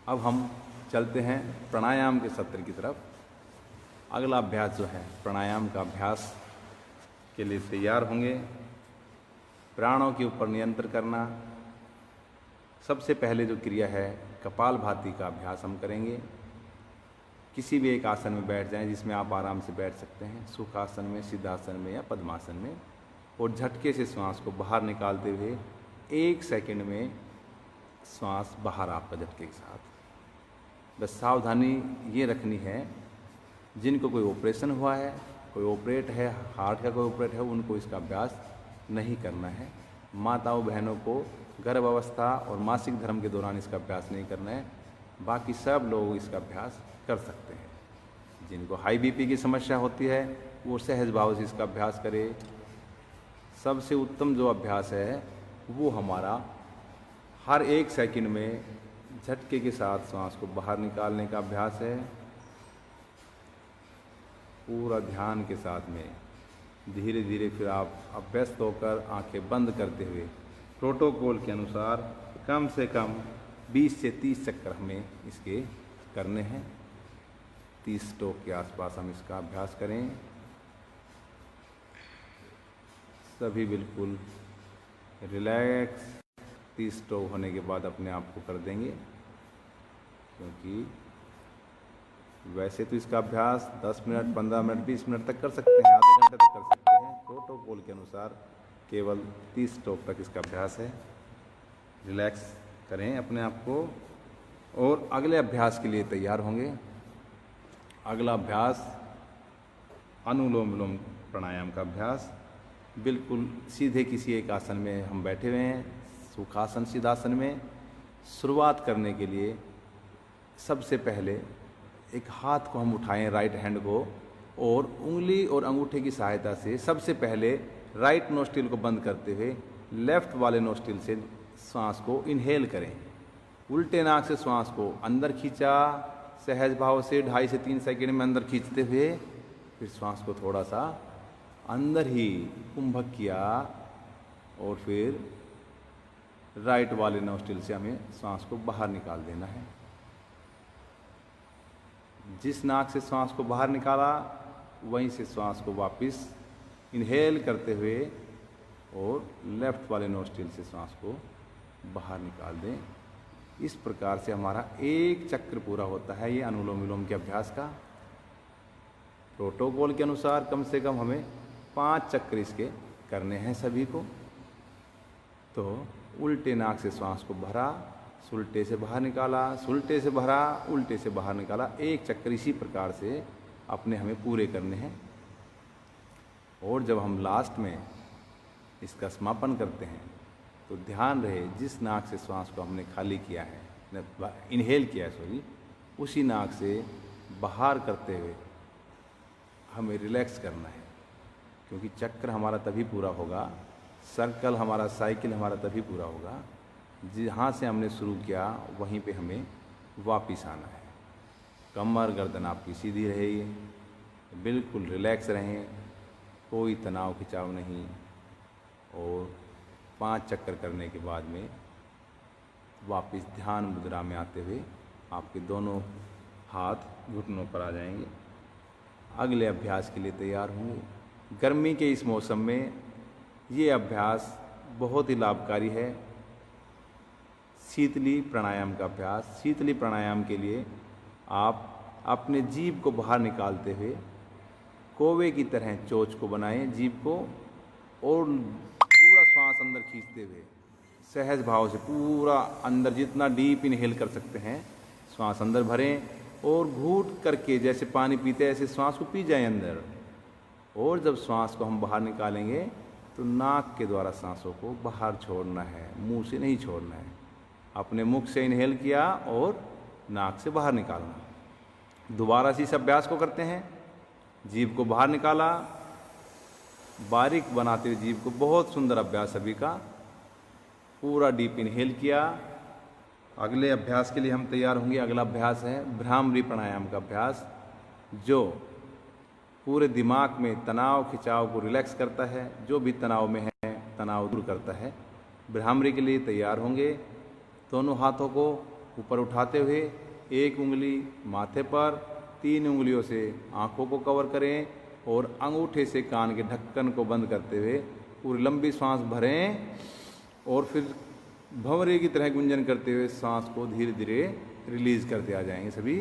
अब हम चलते हैं प्राणायाम के सत्र की तरफ। अगला अभ्यास जो है प्राणायाम का अभ्यास के लिए तैयार होंगे। प्राणों के ऊपर नियंत्रण करना। सबसे पहले जो क्रिया है कपालभाति का अभ्यास हम करेंगे। किसी भी एक आसन में बैठ जाएं जिसमें आप आराम से बैठ सकते हैं, सुखासन में, सिद्धासन में या पद्मासन में, और झटके से श्वास को बाहर निकालते हुए 1 सेकंड में श्वास बाहर आपका झटके के साथ। बस सावधानी ये रखनी है, जिनको कोई ऑपरेशन हुआ है, कोई ऑपरेट है, हार्ट का कोई ऑपरेट है, उनको इसका अभ्यास नहीं करना है। माताओं बहनों को गर्भ अवस्था और मासिक धर्म के दौरान इसका अभ्यास नहीं करना है। बाकी सब लोग इसका अभ्यास कर सकते हैं। जिनको हाई बीपी की समस्या होती है वो सहज भाव से इसका अभ्यास करे। सबसे उत्तम जो अभ्यास है वो हमारा हर 1 सेकंड में झटके के साथ श्वास को बाहर निकालने का अभ्यास है। पूरा ध्यान के साथ में धीरे धीरे फिर आप अभ्यस्त होकर आंखें बंद करते हुए प्रोटोकॉल के अनुसार कम से कम 20 से 30 चक्कर हमें इसके करने हैं। 30 स्ट्रोक के आसपास हम इसका अभ्यास करें। सभी बिल्कुल रिलैक्स। 30 स्ट्रोक होने के बाद अपने आप को कर देंगे, क्योंकि वैसे तो इसका अभ्यास 10 मिनट, 15 मिनट, 20 मिनट तक कर सकते हैं, आधे घंटे तक कर सकते हैं। प्रोटोकॉल के अनुसार केवल 30 स्ट्रोक तक इसका अभ्यास है। रिलैक्स करें अपने आप को और अगले अभ्यास के लिए तैयार होंगे। अगला अभ्यास अनुलोम विलोम प्राणायाम का अभ्यास। बिल्कुल सीधे किसी एक आसन में हम बैठे हुए हैं, सुखासन, सिद्धासन में। शुरुआत करने के लिए सबसे पहले एक हाथ को हम उठाएं, राइट हैंड को, और उंगली और अंगूठे की सहायता से सबसे पहले राइट नोस्ट्रिल को बंद करते हुए लेफ्ट वाले नोस्ट्रिल से श्वास को इनहेल करें। उल्टे नाक से श्वास को अंदर खींचा, सहज भाव से 2.5 से 3 सेकंड में अंदर खींचते हुए फिर श्वास को थोड़ा सा अंदर ही कुंभक किया, और फिर राइट वाले नोस्ट्रिल से हमें श्वास को बाहर निकाल देना है। जिस नाक से श्वास को बाहर निकाला वहीं से श्वास को वापस इनहेल करते हुए और लेफ्ट वाले नोस्ट्रिल से श्वास को बाहर निकाल दें। इस प्रकार से हमारा 1 चक्र पूरा होता है ये अनुलोम विलोम के अभ्यास का। प्रोटोकॉल के अनुसार कम से कम हमें 5 चक्र इसके करने हैं सभी को। तो उल्टे नाक से श्वास को भरा, सुलटे से बाहर निकाला, सुलटे से भरा, उल्टे से बाहर निकाला। 1 चक्कर इसी प्रकार से अपने हमें पूरे करने हैं। और जब हम लास्ट में इसका समापन करते हैं तो ध्यान रहे जिस नाक से श्वास को हमने खाली किया है, इनहेल किया है सॉरी, उसी नाक से बाहर करते हुए हमें रिलैक्स करना है। क्योंकि चक्र हमारा तभी पूरा होगा, सर्कल हमारा, साइकिल हमारा तभी पूरा होगा जहाँ से हमने शुरू किया वहीं पे हमें वापस आना है। कमर गर्दन आपकी सीधी रहेगी, बिल्कुल रिलैक्स रहें, कोई तनाव खिंचाव नहीं। और 5 चक्कर करने के बाद में वापस ध्यान मुद्रा में आते हुए आपके दोनों हाथ घुटनों पर आ जाएंगे। अगले अभ्यास के लिए तैयार होंगे। गर्मी के इस मौसम में ये अभ्यास बहुत ही लाभकारी है। शीतली प्राणायाम का अभ्यास। शीतली प्राणायाम के लिए आप अपने जीभ को बाहर निकालते हुए कौवे की तरह चोंच को बनाएं जीभ को, और पूरा श्वास अंदर खींचते हुए सहज भाव से पूरा अंदर जितना डीप इनहेल कर सकते हैं श्वास अंदर भरें, और घूट करके जैसे पानी पीते हैं ऐसे श्वास को पी जाएं अंदर। और जब श्वास को हम बाहर निकालेंगे तो नाक के द्वारा सांसों को बाहर छोड़ना है, मुंह से नहीं छोड़ना है। अपने मुख से इनहेल किया और नाक से बाहर निकालना। दोबारा से इस अभ्यास को करते हैं। जीभ को बाहर निकाला, बारीक बनाते हुए जीभ को, बहुत सुंदर अभ्यास सभी का। पूरा डीप इनहेल किया। अगले अभ्यास के लिए हम तैयार होंगे। अगला अभ्यास है भ्रामरी प्राणायाम का अभ्यास, जो पूरे दिमाग में तनाव खिंचाव को रिलैक्स करता है, जो भी तनाव में है तनाव दूर करता है। भ्रामरी के लिए तैयार होंगे। दोनों हाथों को ऊपर उठाते हुए एक उंगली माथे पर, 3 उंगलियों से आँखों को कवर करें और अंगूठे से कान के ढक्कन को बंद करते हुए पूरी लंबी सांस भरें और फिर भंवरे की तरह गुंजन करते हुए सांस को धीरे धीरे रिलीज करते आ जाएंगे सभी।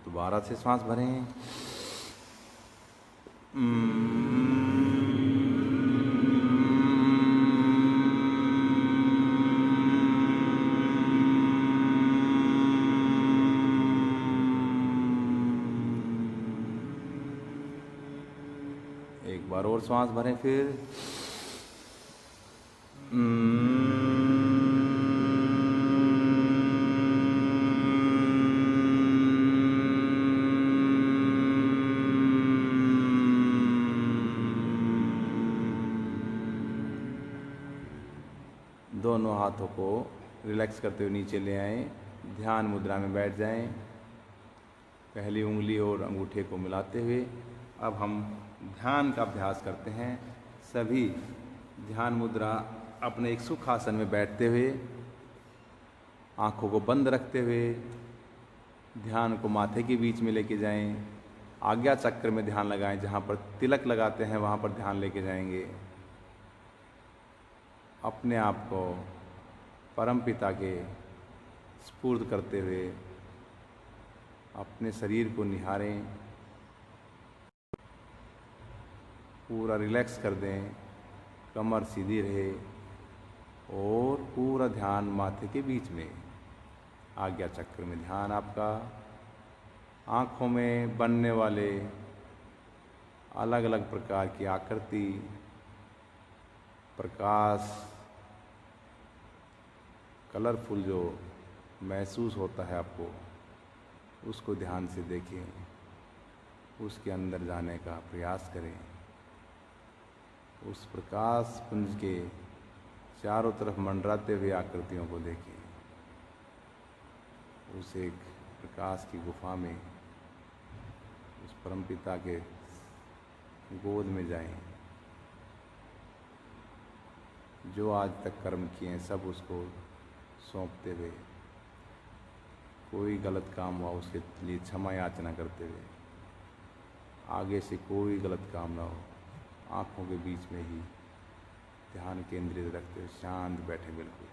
दोबारा से सांस भरें। एक बार और सांस भरें फिर। दोनों हाथों को रिलैक्स करते हुए नीचे ले आएं, ध्यान मुद्रा में बैठ जाएं। पहली उंगली और अंगूठे को मिलाते हुए अब हम ध्यान का अभ्यास करते हैं। सभी ध्यान मुद्रा अपने एक सुख आसन में बैठते हुए, आँखों को बंद रखते हुए ध्यान को माथे के बीच में लेके जाएं। आज्ञा चक्र में ध्यान लगाएं, जहाँ पर तिलक लगाते हैं वहाँ पर ध्यान लेके जाएंगे। अपने आप को परमपिता के स्फूर्त करते हुए अपने शरीर को निहारें, पूरा रिलैक्स कर दें, कमर सीधी रहे और पूरा ध्यान माथे के बीच में, आज्ञा चक्र में ध्यान आपका। आँखों में बनने वाले अलग अलग प्रकार की आकृति, प्रकाश, कलरफुल जो महसूस होता है आपको, उसको ध्यान से देखें, उसके अंदर जाने का प्रयास करें। उस प्रकाश पुंज के चारों तरफ मंडराते हुए आकृतियों को देखें। उस एक प्रकाश की गुफा में, उस परमपिता के गोद में जाएं। जो आज तक कर्म किए हैं सब उसको सौंपते हुए, कोई गलत काम हुआ उसके लिए क्षमा याचना करते हुए, आगे से कोई गलत काम ना हो, आँखों के बीच में ही ध्यान केंद्रित रखते हुए शांत बैठे, बिल्कुल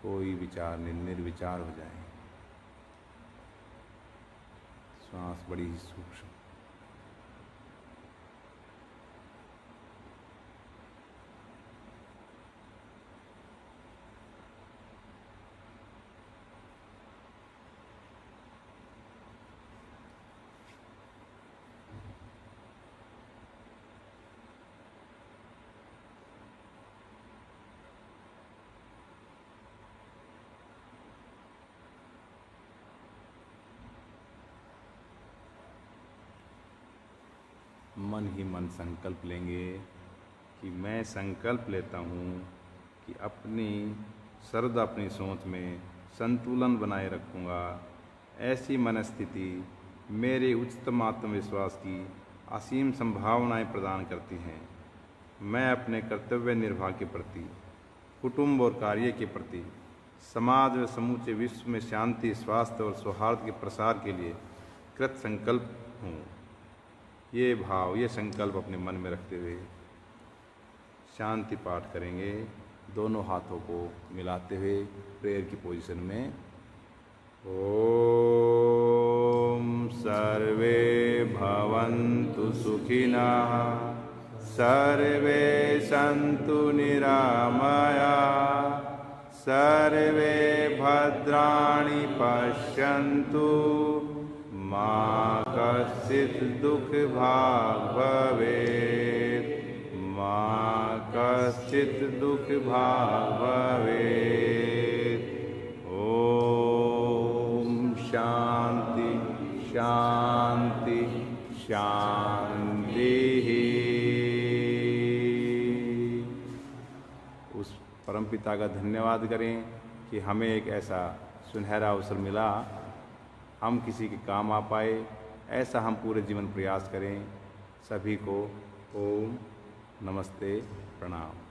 कोई विचार निर्विचार हो जाए। श्वास बड़ी ही सूक्ष्म। मन ही मन संकल्प लेंगे कि मैं संकल्प लेता हूँ कि अपनी श्रद्धा, अपनी सोच में संतुलन बनाए रखूँगा। ऐसी मनस्थिति मेरे उच्चतम आत्मविश्वास की असीम संभावनाएं प्रदान करती हैं। मैं अपने कर्तव्य निर्वाह के प्रति, कुटुंब और कार्य के प्रति, समाज व समूचे विश्व में शांति, स्वास्थ्य और सौहार्द के प्रसार के लिए कृत संकल्प हूँ। ये भाव, ये संकल्प अपने मन में रखते हुए शांति पाठ करेंगे, दोनों हाथों को मिलाते हुए प्रेयर की पोजीशन में। ओम सर्वे भवन्तु सुखिनः, सर्वे सन्तु निरामया, सर्वे भद्राणि पश्यन्तु, मा कश्चित् दुःख भाग् भवेत्, मा कश्चित् दुःख भाग् भवेत्। ओम शांति शांति शांति। उस परमपिता का धन्यवाद करें कि हमें एक ऐसा सुनहरा अवसर मिला, हम किसी के काम आ पाए। ऐसा हम पूरे जीवन प्रयास करें। सभी को ओम नमस्ते प्रणाम।